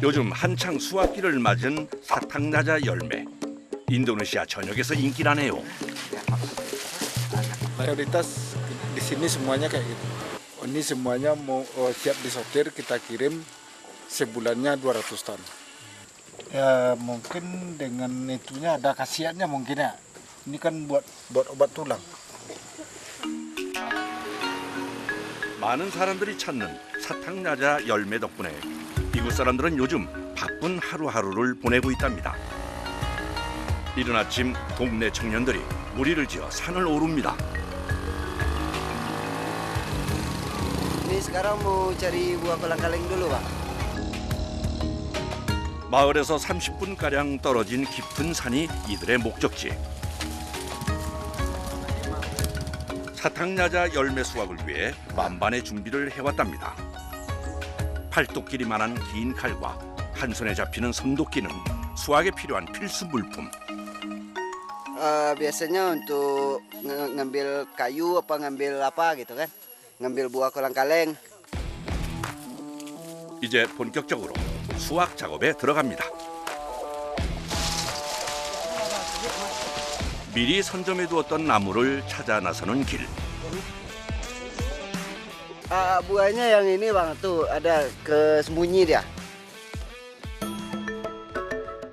요즘 한창 수확기를 맞은 사탕나자 열매. 인도네시아 전역에서 인기라네요. Mayoritas di sini semuanya kayak gitu. Ini semuanya mau siap disortir, kita kirim sebulannya 200 ton. Ya mungkin dengan itunya ada khasiatnya mungkin ya. Ini kan buat obat tulang. 많은 사람들이 찾는 사탕나자 열매 덕분에 이곳 사람들은 요즘 바쁜 하루하루를 보내고 있답니다. 이른 아침 동네 청년들이 무리를 지어 산을 오릅니다. Ini sekarang mau cari buah kolang-kaling dulu, Pak. 마을에서 30분가량 떨어진 깊은 산이 이들의 목적지. 사탕나자 열매 수확을 위해 만반의 준비를 해왔답니다. 팔뚝길이만한 긴 칼과 한 손에 잡히는 손도끼는 수확에 필요한 필수 물품. Biasanya untuk ngambil kayu apa ngambil apa gitu kan. Ngambil buah kolang-kaleng. 이제 본격적으로 수확 작업에 들어갑니다. 미리 선점해 두었던 나무를 찾아 나서는 길. Buahnya yang ini Bang, tuh ada kesembunyi dia.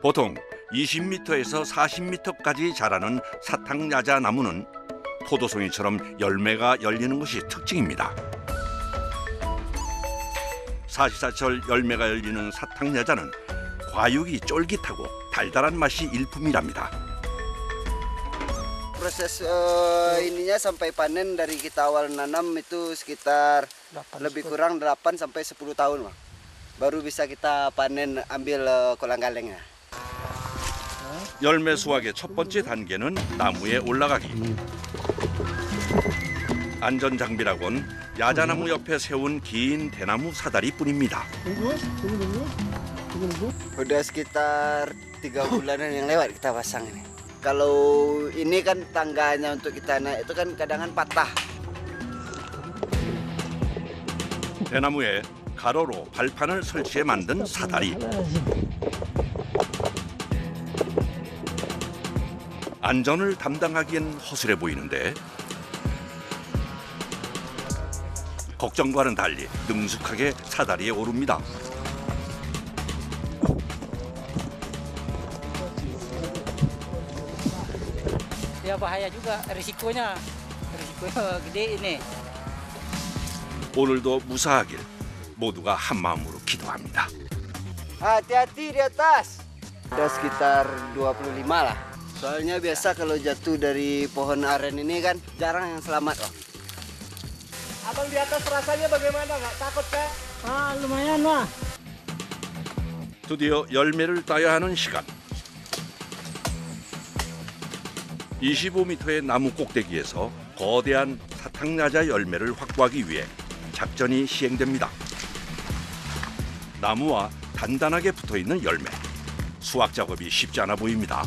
보통 20m에서 40m까지 자라는 사탕야자 나무는 포도송이처럼 열매가 열리는 것이 특징입니다. 사시사철 열매가 열리는 사탕야자는 과육이 쫄깃하고 달달한 맛이 일품이랍니다. Proses ininya sampai panen dari kita awal nanam itu sekitar lebih kurang 8 sampai 10 tahun, Bang. Baru bisa kita panen ambil kolang-kalengnya. 열매 수확의 첫 번째 단계는 나무에 올라가기. 안전 장비라곤 야자나무 옆에 세운 긴 대나무 사다리뿐입니다. Udah sekitar 3 bulanan yang lewat kita pasang ini. Kalau ini kan tangganya untuk kita naik itu kan kadang patah. 대나무에 가로로 발판을 설치해 만든 사다리. 안전을 담당하기엔 허술해 보이는데 걱정과는 달리 능숙하게 사다리에 오릅니다. Ya bahaya juga risikonya gede ini. 오늘도 무사하길 모두가 한마음으로 기도합니다. Hati-hati di atas. Udah sekitar 25 lah. Soalnya biasa kalau jatuh dari pohon aren ini kan jarang yang selamat, Bang. Abang di atas rasanya bagaimana? Nggak takut kah? Lumayan lah. 드디어 열매를 따야 하는 시간. 25m의 나무 꼭대기에서 거대한 사탕야자 열매를 확보하기 위해 작전이 시행됩니다. 나무와 단단하게 붙어있는 열매. 수확 작업이 쉽지 않아 보입니다.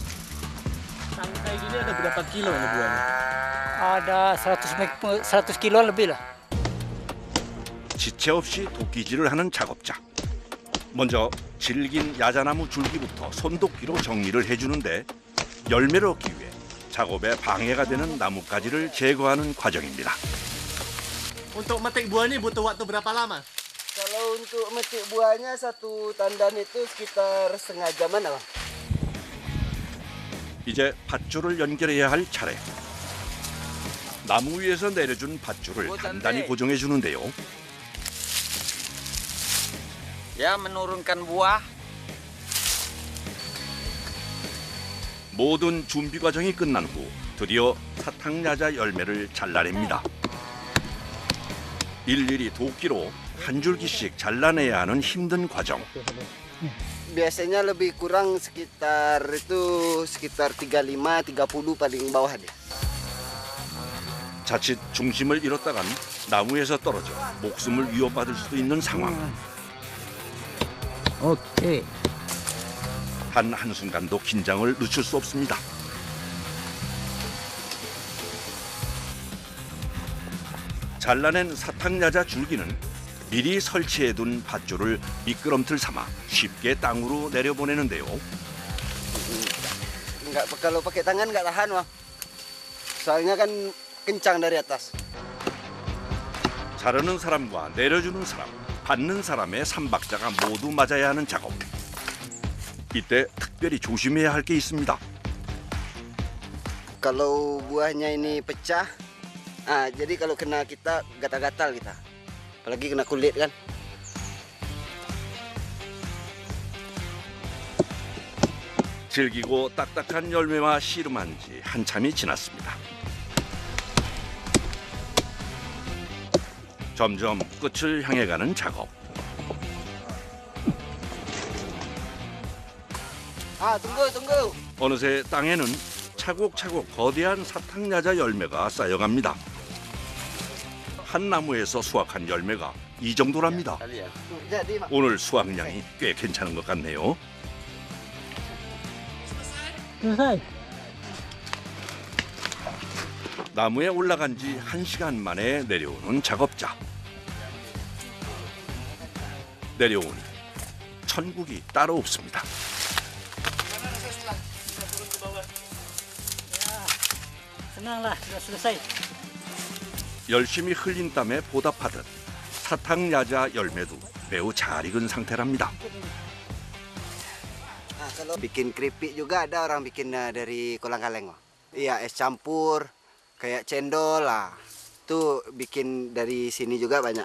Tangkai gini ada berapa kilo ini buahnya? Ada 100 kilo lebih lah. 지체 없이 도끼질을 하는 작업자. 먼저 질긴 야자나무 줄기부터 손도끼로 정리를 해주는데 열매를 얻기 위해 작업에 방해가 되는 나뭇가지를 제거하는 과정입니다. Untuk metik buah ini butuh waktu berapa lama? Kalau untuk metik buahnya satu tandan itu sekitar setengah jaman, Bang. 이제 밧줄을 연결해야 할 차례. 나무 위에서 내려준 밧줄을 단단히 고정해 주는데요. Ya, menurunkan buah. 모든 준비 과정이 끝난 후 드디어 사탕야자 열매를 잘라냅니다. 일일이 도끼로 한 줄기씩 잘라내야 하는 힘든 과정. Biasanya lebih kurang sekitar 35, 30 paling bawah dia. 자칫 중심을 잃었다간 나무에서 떨어져 목숨을 위협받을 수도 있는 상황. Oke. 단 한순간도 긴장을 늦출 수 없습니다. 잘라낸 사탕야자 줄기는 미리 설치해둔 밧줄을 미끄럼틀 삼아 쉽게 땅으로 내려보내는데요. Kalau pakai tangan nggak tahan bang. Soalnya kan kencang dari atas. 자르는 사람과 내려주는 사람, 받는 사람의 삼박자가 모두 맞아야 하는 작업. 이때 특별히 조심해야 할 게 있습니다. Kalau buahnya ini pecah, jadi kalau kena kita gatal-gatal kita. Apalagi kena kulit kan. 질기고 딱딱한 열매와 씨름한 지 한참이 지났습니다. 점점 끝을 향해 가는 작업. Tunggu. 어느새 땅에는 차곡차곡 거대한 사탕야자 열매가 쌓여갑니다. 한 나무에서 수확한 열매가 이 정도랍니다. Jadi mak. 오늘 수확량이 꽤 괜찮은 것 같네요. Selesai. 나무에 올라간 지 1시간 만에 내려오는 작업자. 내려오니 천국이 따로 없습니다. Senanglah sudah selesai. 열심히 흘린 땀에 보답하듯 사탕야자 열매도 매우 잘 익은 상태랍니다. Kalau bikin keripik juga ada orang bikin dari kolang kaleng. Iya, es campur, kayak cendol lah. Itu bikin dari sini juga banyak.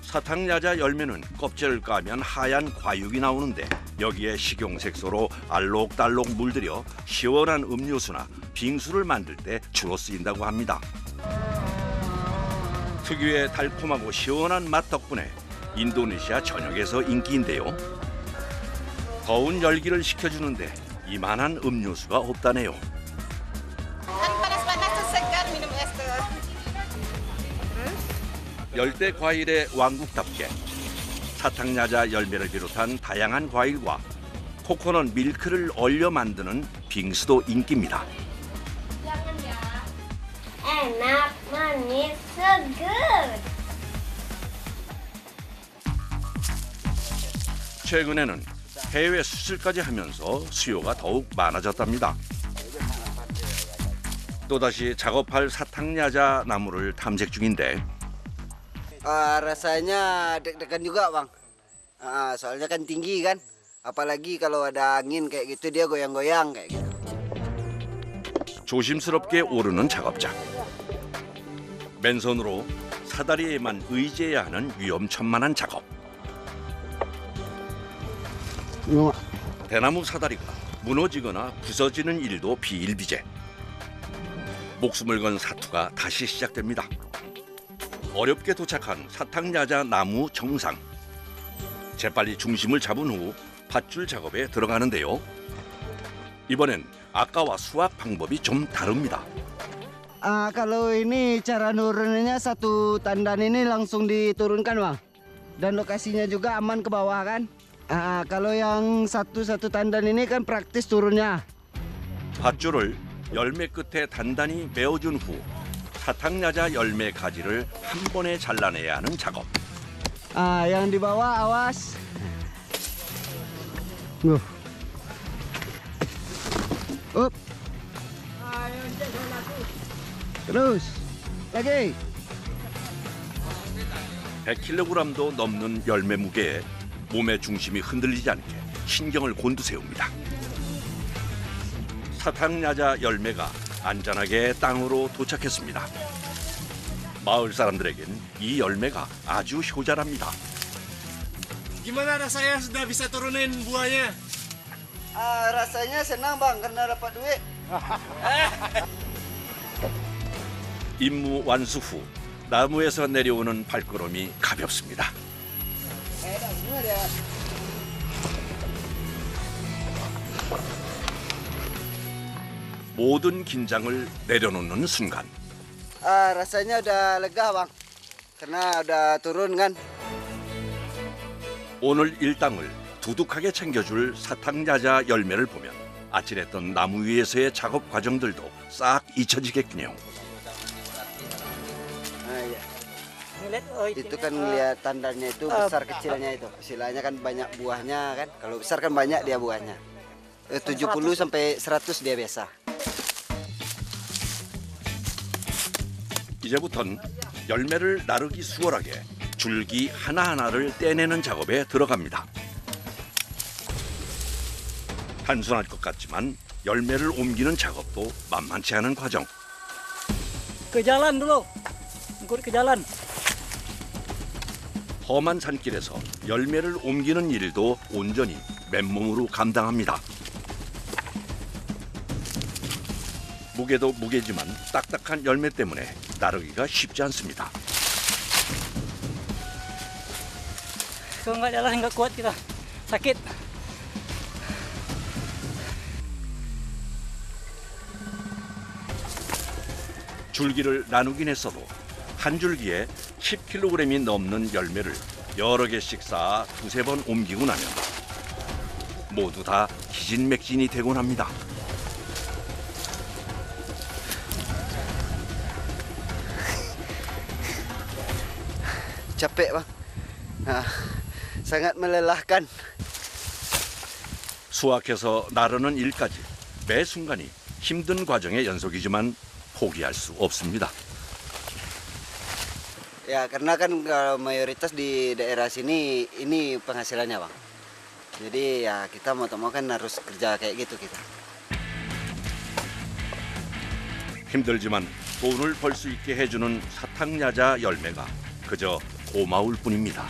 사탕야자 열매는 껍질을 까면 하얀 과육이 나오는데 여기에 식용색소로 알록달록 물들여 시원한 음료수나 빙수를 만들 때 주로 쓰인다고 합니다. 특유의 달콤하고 시원한 맛 덕분에 인도네시아 전역에서 인기인데요. 더운 열기를 식혀주는데 이만한 음료수가 없다네요. Panas-panas tuh segar minum es tuh. 열대 과일의 왕국답게 사탕야자 열매를 비롯한 다양한 과일과 코코넛 밀크를 얼려 만드는 빙수도 인기입니다. Enak, manis, seger. 최근에는 해외 수출까지 하면서 수요가 더욱 많아졌답니다. 또다시 작업할 사탕야자 나무를 탐색 중인데 Rasanya deg-degan juga bang. Soalnya kan tinggi kan. Apalagi kalau ada angin kayak gitu dia goyang-goyang kayak gitu. 조심스럽게 오르는 작업자. 맨손으로 사다리에만 의지해야 하는 위험천만한 작업. 대나무 사다리가 무너지거나 부서지는 일도 비일비재. 목숨을 건 사투가 다시 시작됩니다. 어렵게 도착한 사탕야자 나무 정상. 재빨리 중심을 잡은 후 밧줄 작업에 들어가는데요. 이번엔 아까와 수확 방법이 좀 다릅니다. Kalau ini cara nurunnya satu tandan ini langsung diturunkan bang. Dan lokasinya juga aman ke bawah kan. Kalau yang satu tandan ini kan praktis turunnya. 밧줄을 열매 끝에 단단히 메어준 후 사탕야자 열매 가지를 한 번에 잘라내야 하는 작업. Yang di bawah awas. Up. Terus. Lagi. 100kg도 넘는 열매 무게에 몸의 중심이 흔들리지 않게 신경을 곤두세웁니다. 사탕야자 열매가 안전하게 땅으로 도착했습니다. 마을 사람들에겐 이 열매가 아주 효자랍니다. Gimana rasanya sudah bisa turunin buahnya? Rasanya senang bang karena dapat duit. 임무 완수 후 나무에서 내려오는 발걸음이 가볍습니다. 모든 긴장을 내려놓는 순간 Rasanya udah lega bang. Karena udah turun kan. 오늘 일당을 두둑하게 챙겨줄 사탕야자 열매를 보면 아찔했던 나무 위에서의 작업 과정들도 싹 잊혀지겠군요. Iya. Ngeliat, oh, Itu kan lihat tandanya itu besar kecilnya itu. Istilahnya kan banyak buahnya kan. Kalau besar kan banyak dia buahnya. 70 sampai 100 dia biasa. 이제부턴 열매를 나르기 수월하게 줄기 하나하나를 떼내는 작업에 들어갑니다. 단순할 것 같지만 열매를 옮기는 작업도 만만치 않은 과정. ke jalan dulu. Ikut ke jalan. 험한 산길에서 열매를 옮기는 일도 온전히 맨몸으로 감당합니다. 무게도 무게지만 딱딱한 열매 때문에 나르기가 쉽지 않습니다. Kalau nggak jalan nggak kuat kita. Sakit. 줄기를 나누긴 했어도 한 줄기에 10kg이 넘는 열매를 여러 개씩 쌓아 두세 번 옮기고 나면 모두 다 기진맥진이 되곤 합니다. Capek bang. Sangat melelahkan. 수확해서 나르는 일까지 매 순간이 힘든 과정의 연속이지만 포기할 수 없습니다. Ya karena kan kalau mayoritas di daerah sini ini penghasilannya bang. Jadi ya kita mau tak mau kan harus kerja kayak gitu kita. 힘들지만 돈을 벌 수 있게 해주는 사탕야자 열매가 그저 고마울 뿐입니다.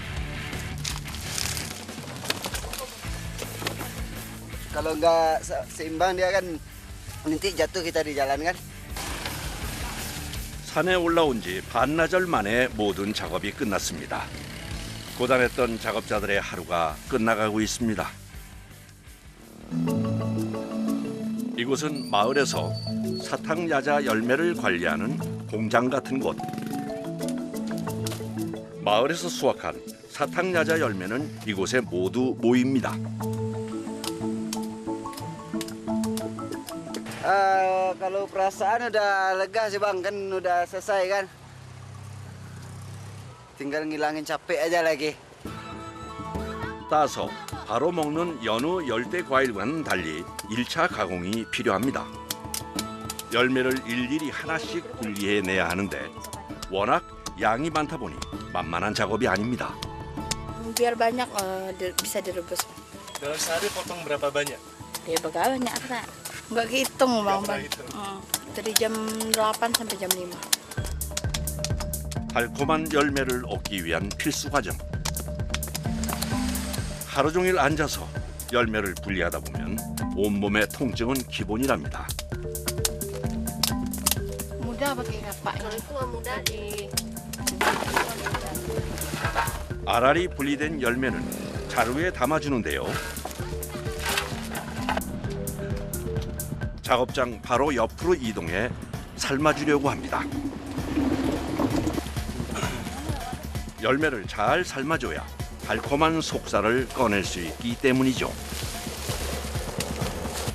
Kalau nggak seimbang dia kan nanti jatuh kita di jalan kan. 산에 올라온 지 반나절 만에 모든 작업이 끝났습니다. 고단했던 작업자들의 하루가 끝나가고 있습니다. 이곳은 마을에서 사탕야자 열매를 관리하는 공장 같은 곳. 마을에서 수확한 사탕야자 열매는 이곳에 모두 모입니다. Kalau perasaan udah lega sih bang, kan udah selesai kan. Tinggal ngilangin capek aja lagi. 따서 바로 먹는 여느 열대 과일과는 달리 1차 가공이 필요합니다. 열매를 일일이 하나씩 분리해내야 하는데 워낙 양이 많다 보니 만만한 작업이 아닙니다. Biar banyak bisa direbus. Dalam sehari potong berapa banyak? Ya banyak kan. Nggak hitung bang. hitung. Dari jam 8 sampai jam 5. 달콤한 열매를 얻기 위한 필수 과정. 하루 종일 앉아서 열매를 분리하다 보면 온몸의 통증은 기본이랍니다. Mudah pakai kapak. Kalau itu mah mudah di 알알이 분리된 열매는 자루에 담아주는데요. 작업장 바로 옆으로 이동해 삶아주려고 합니다. 열매를 잘 삶아줘야 달콤한 속살을 꺼낼 수 있기 때문이죠.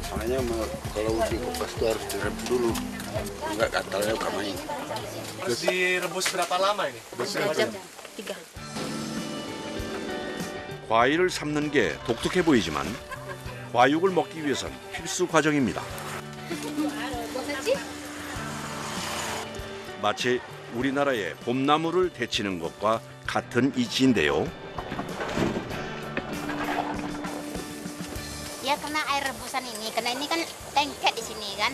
Soalnya kalau dikupas itu harus direm dulu. Enggak gatalnya udah main. Terus direbus berapa lama ini? 3 과일을 삶는 게 독특해 보이지만 과육을 먹기 위해선 필수 과정입니다. 마치 우리나라의 봄나무를 데치는 것과 같은 이치인데요. ya kena air rebusan ini, karena ini kan lengket di sini kan.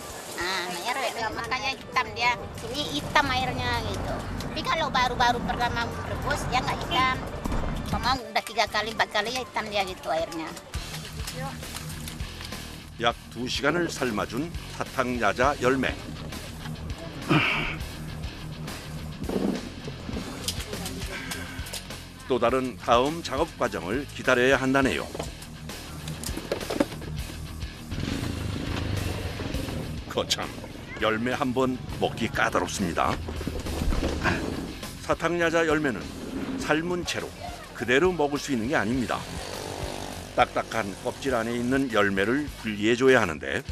Makanya hitam dia. Ini hitam airnya gitu. Tapi kalau baru-baru pertama rebus ya nggak hitam. Memang udah 3 kali 4 kali ya hitam dia gitu airnya. 약 2시간을 삶아준 사탕야자 열매. 또 다른 다음 작업 과정을 기다려야 한다네요. 거참 열매 한 번 먹기 까다롭습니다. 사탕야자 열매는 삶은 채로 그대로 먹을 수 있는 게 아닙니다. 딱딱한 껍질 안에 있는 열매를 분리해줘야 하는데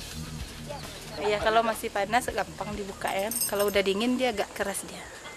Ya kalau masih panas gampang dibuka ya. Kalau udah dingin dia agak keras dia.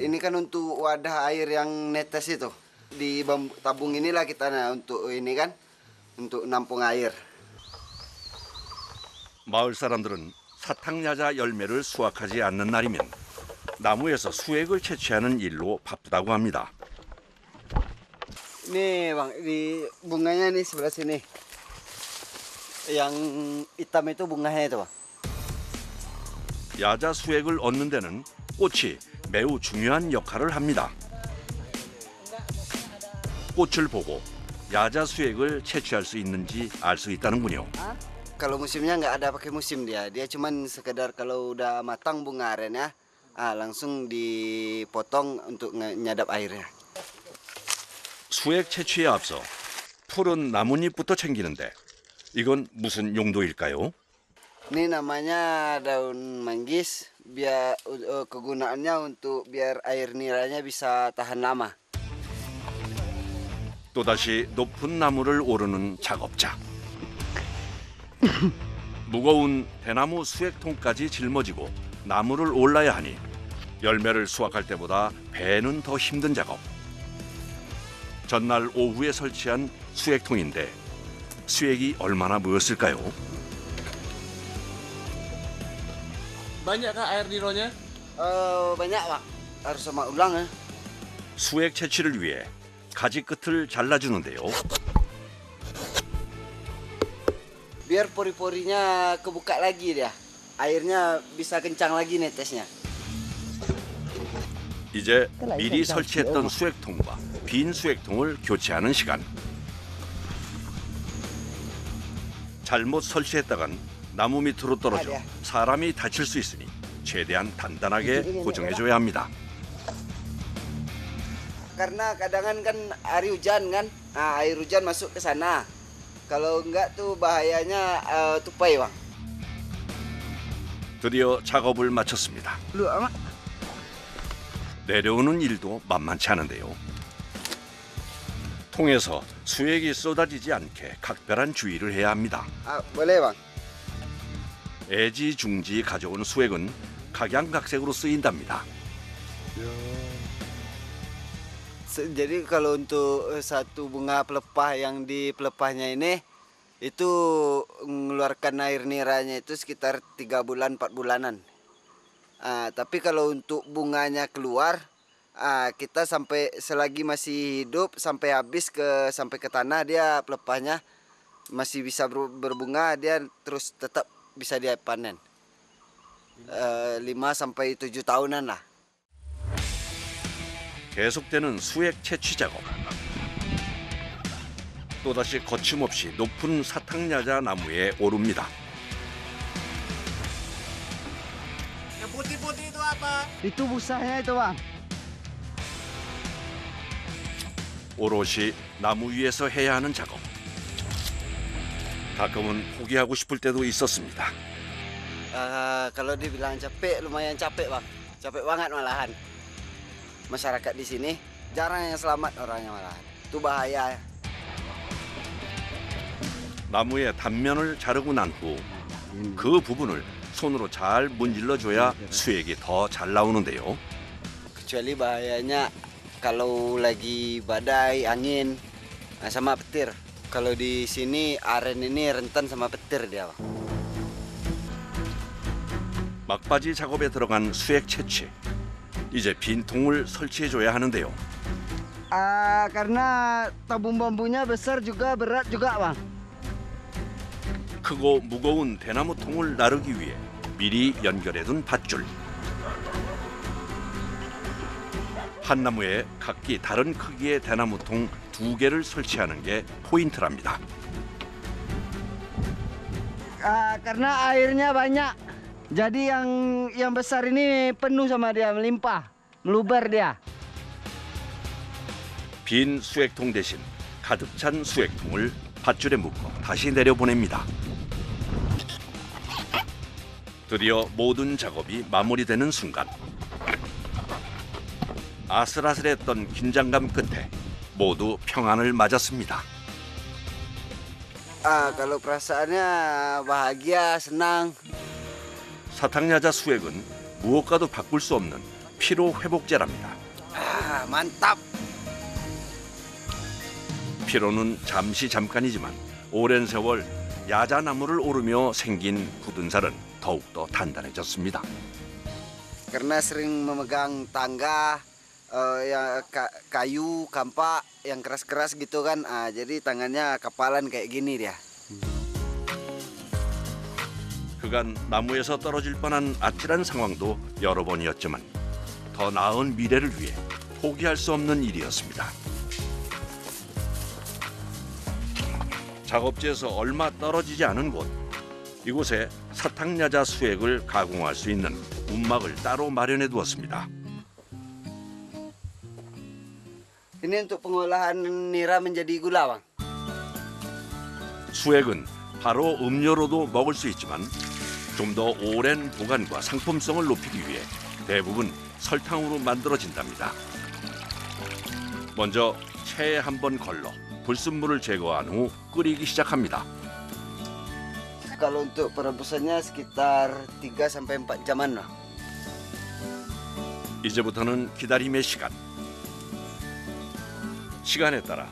Ini kan untuk wadah air yang netes itu. Di tabung inilah kita untuk ini kan, untuk nampung air. 마을 사람들은 사탕야자 열매를 수확하지 않는 날이면 나무에서 수액을 채취하는 일로 바쁘다고 합니다. Nih bang, di bunganya nih sebelah sini. Yang hitam itu bunganya itu bang. 야자 수액을 얻는 데는 꽃이 매우 중요한 역할을 합니다. 꽃을 보고 야자 수액을 채취할 수 있는지 알 수 있다는군요. Kalau musimnya nggak ada pakai musim dia cuman sekedar kalau udah matang bunga arennya, langsung dipotong untuk nyadap airnya. 수액 채취에 앞서 푸른 나뭇잎부터 챙기는데 이건 무슨 용도일까요? Ini namanya daun manggis, biar kegunaannya untuk biar air niranya bisa tahan lama. 또다시 높은 나무를 오르는 작업자. 무거운 대나무 수액통까지 짊어지고 나무를 올라야 하니 열매를 수확할 때보다 배는 더 힘든 작업. 전날 오후에 설치한 수액통인데 수액이 얼마나 모였을까요? Banyakkah air nironya? Banyak pak, harus sama ulang ya. 수액 채취를 위해 가지 끝을 잘라주는데요. Biar pori-porinya kebuka lagi dia, airnya bisa kencang lagi netesnya. 이제 미리 설치했던 수액통과 빈 수액통을 교체하는 시간. 잘못 설치했다간 나무 밑으로 떨어져 사람이 다칠 수 있으니 최대한 단단하게 고정해줘야 합니다. Karena kadang kan hari hujan kan, air hujan masuk ke sana. Kalau enggak tuh bahayanya tupai bang. 드디어 작업을 마쳤습니다. 내려오는 일도 만만치 않은데요. 통에서 수액이 쏟아지지 않게 각별한 주의를 해야 합니다. Boleh bang. 애지중지 가져온 수액은 각양각색으로 쓰인답니다. Jadi kalau untuk satu bunga pelepah yang di pelepahnya ini itu mengeluarkan air niranya itu sekitar 3 bulan 4 bulanan. Tapi kalau untuk bunganya keluar, kita sampai selagi masih hidup sampai habis sampai ke tanah dia pelepahnya masih bisa berbunga, dia terus tetap bisa dipanen. 5 sampai 7 tahunan lah. 계속되는 수액 채취 작업. 또다시 거침없이 높은 사탕야자 나무에 오릅니다. Yang putih-putih itu apa? Itu busanya itu bang. 오롯이 나무 위에서 해야 하는 작업. 가끔은 포기하고 싶을 때도 있었습니다. Kalau dibilang capek, lumayan capek bang. Capek banget malahan. Masyarakat di sini jarang yang selamat orangnya malahan. Itu bahaya. 나무의 단면을 자르고 난 후 그 부분을 손으로 잘 문질러줘야 수액이 더 잘 나오는데요. Kecuali bahayanya kalau lagi badai, angin, sama petir. Kalau di sini aren ini rentan sama petir dia bang. 막바지 작업에 들어간 수액 채취. 이제 빈 통을 설치해줘야 하는데요. Karena tabung bambunya besar juga berat juga bang. 크고 무거운 대나무 통을 나르기 위해 미리 연결해둔 밧줄. 한 나무에 각기 다른 크기의 대나무 통 2개를 설치하는 게 포인트랍니다. Karena airnya banyak, jadi yang besar ini penuh sama dia, melimpah, meluber dia. 빈 수액통 대신 가득 찬 수액통을 밧줄에 묶어 다시 내려보냅니다. 드디어 모든 작업이 마무리되는 순간. 아슬아슬했던 긴장감 끝에 모두 평안을 맞았습니다. Kalau perasaannya bahagia, senang. 사탕야자 수액은 무엇과도 바꿀 수 없는 피로 회복제랍니다. Ah, mantap. 피로는 잠깐이지만 오랜 세월 야자나무를 오르며 생긴 굳은 살은 더욱더 단단해졌습니다. Karena sering memegang tangga ya kayu, kampak yang keras-keras gitu kan. Jadi tangannya kapalan kayak gini dia. 그간 나무에서 떨어질 뻔한 아찔한 상황도 여러 번이었지만 더 나은 미래를 위해 포기할 수 없는 일이었습니다. 작업지에서 얼마 떨어지지 않은 곳, 이곳에 사탕야자 수액을 가공할 수 있는 움막을 따로 마련해 두었습니다. Ini untuk pengolahan nira menjadi gula, Bang. 수액은 바로 음료로도 먹을 수 있지만 좀 더 오랜 보관과 상품성을 높이기 위해 대부분 설탕으로 만들어진답니다. 먼저 체에 한번 걸러 불순물을 제거한 후 끓이기 시작합니다. Kalau untuk perebusannya sekitar 3 sampai 4 jaman lah. 이제부터는 기다림의 시간. 시간에 따라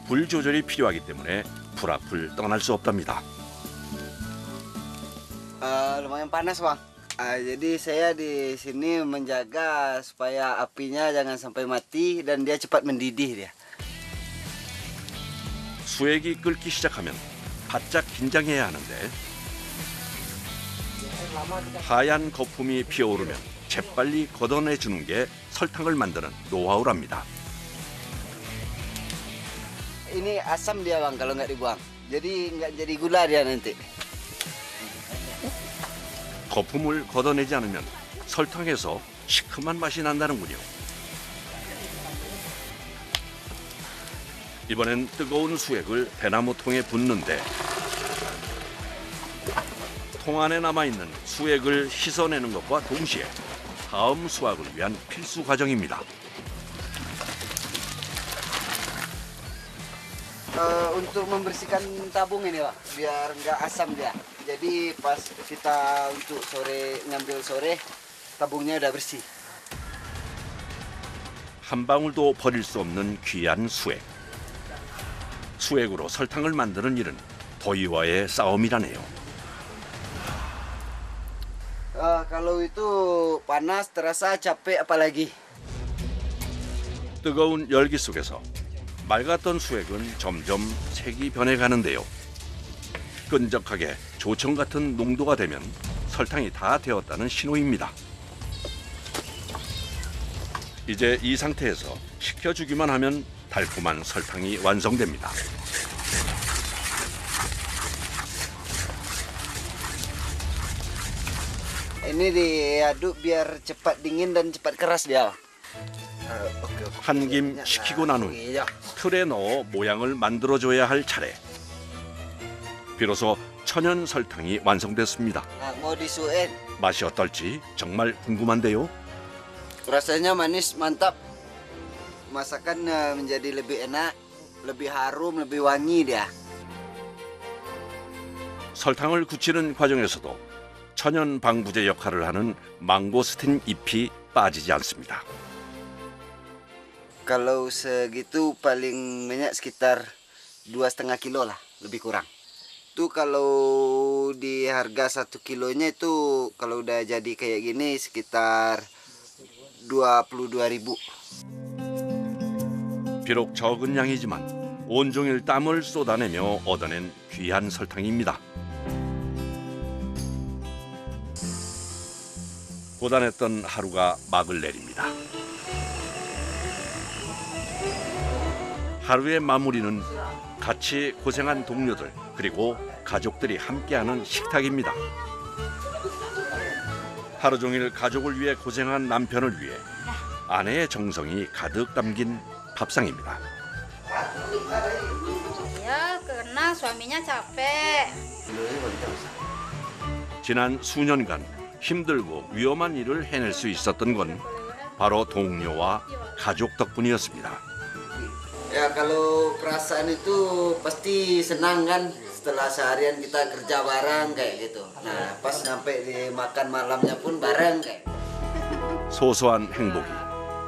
불 조절이 필요하기 때문에 불 앞을 떠날 수 없답니다. Lumayan panas, Bang. Jadi saya di sini menjaga supaya apinya jangan sampai mati dan dia cepat mendidih dia. 수액이 끓기 시작하면 바짝 긴장해야 하는데 하얀 거품이 피어오르면 재빨리 걷어내주는 게 설탕을 만드는 노하우랍니다. Ini asam dia, Bang, kalau nggak dibuang. Jadi nggak jadi gula dia nanti. 거품을 걷어내지 않으면 설탕에서 시큼한 맛이 난다는군요. 이번엔 뜨거운 수액을 대나무 통에 붓는데 통 안에 남아있는 수액을 씻어내는 것과 동시에 다음 수확을 위한 필수 과정입니다. Untuk membersihkan tabung ini, Pak, biar nggak asam dia. Jadi pas kita untuk ngambil sore, tabungnya udah bersih. 한 방울도 버릴 수 없는 귀한 수액. 수액으로 설탕을 만드는 일은 더위와의 싸움이라네요. Kalau itu panas terasa capek apalagi. 뜨거운 열기 속에서 맑았던 수액은 점점 색이 변해가는데요. 끈적하게 조청 같은 농도가 되면 설탕이 다 되었다는 신호입니다. 이제 이 상태에서 식혀주기만 하면 달콤한 설탕이 완성됩니다. Ini diaduk biar cepat dingin dan cepat keras dia. 한 김 식히고 난 후 틀에 넣어 모양을 만들어줘야 할 차례. 비로소 천연 설탕이 완성됐습니다. Mau disuin. 맛이 어떨지 정말 궁금한데요. Rasanya manis, mantap. Masakan menjadi lebih enak, lebih harum, lebih wangi dia. 설탕을 굳히는 과정에서도 천연 방부제 역할을 하는 망고스틴 잎이 빠지지 않습니다. Kalau segitu paling banyak sekitar 2,5 kilo lah, lebih kurang. Itu kalau di harga 1 kilonya itu kalau udah jadi kayak gini sekitar 22.000. 비록 적은 양이지만 온종일 땀을 쏟아내며 얻어낸 귀한 설탕입니다. 고단했던 하루가 막을 내립니다. 하루의 마무리는 같이 고생한 동료들 그리고 가족들이 함께하는 식탁입니다. 하루 종일 가족을 위해 고생한 남편을 위해 아내의 정성이 가득 담긴 밥상입니다. Ya, karena suaminya capek. 지난 수년간 힘들고 위험한 일을 해낼 수 있었던 건 바로 동료와 가족 덕분이었습니다. Ya kalau perasaan itu pasti senang kan setelah seharian kita kerja bareng kayak gitu. Nah pas sampai di makan malamnya pun bareng kayak. 소소한 행복이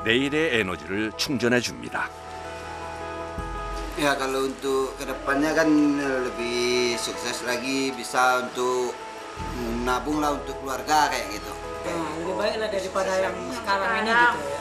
내일의 에너지를 충전해 줍니다. Ya kalau untuk kedepannya kan lebih sukses lagi, bisa untuk nabung lah untuk keluarga kayak gitu. Lebih baik lah daripada yang sekarang ini gitu ya.